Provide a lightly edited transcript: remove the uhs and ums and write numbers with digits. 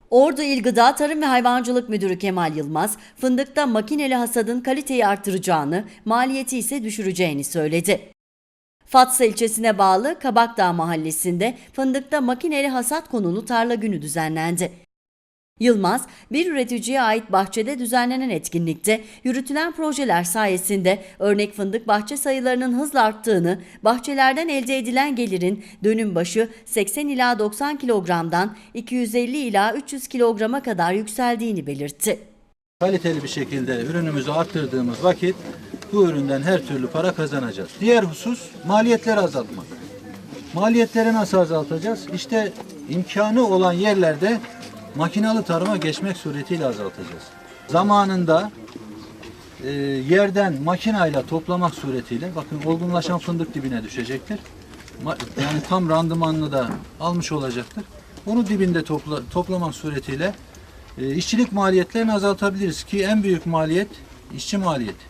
Ordu İl Gıda Tarım ve Hayvancılık Müdürü Kemal Yılmaz, fındıkta makineli hasadın kaliteyi artıracağını, maliyeti ise düşüreceğini söyledi. Fatsa ilçesine bağlı Kabakdağ mahallesinde fındıkta makineli hasat konulu tarla günü düzenlendi. Yılmaz, bir üreticiye ait bahçede düzenlenen etkinlikte yürütülen projeler sayesinde örnek fındık bahçe sayılarının hızla arttığını, bahçelerden elde edilen gelirin dönüm başı 80 ila 90 kilogramdan 250 ila 300 kilograma kadar yükseldiğini belirtti. Kaliteli bir şekilde ürünümüzü arttırdığımız vakit bu üründen her türlü para kazanacağız. Diğer husus maliyetleri azaltmak. Maliyetleri nasıl azaltacağız? İşte imkanı olan yerlerde makinalı tarıma geçmek suretiyle azaltacağız. Zamanında yerden makinayla toplamak suretiyle bakın olgunlaşan fındık dibine düşecektir. Yani tam randımanını da almış olacaktır. Onu dibinde toplamak suretiyle işçilik maliyetlerini azaltabiliriz ki en büyük maliyet işçi maliyeti.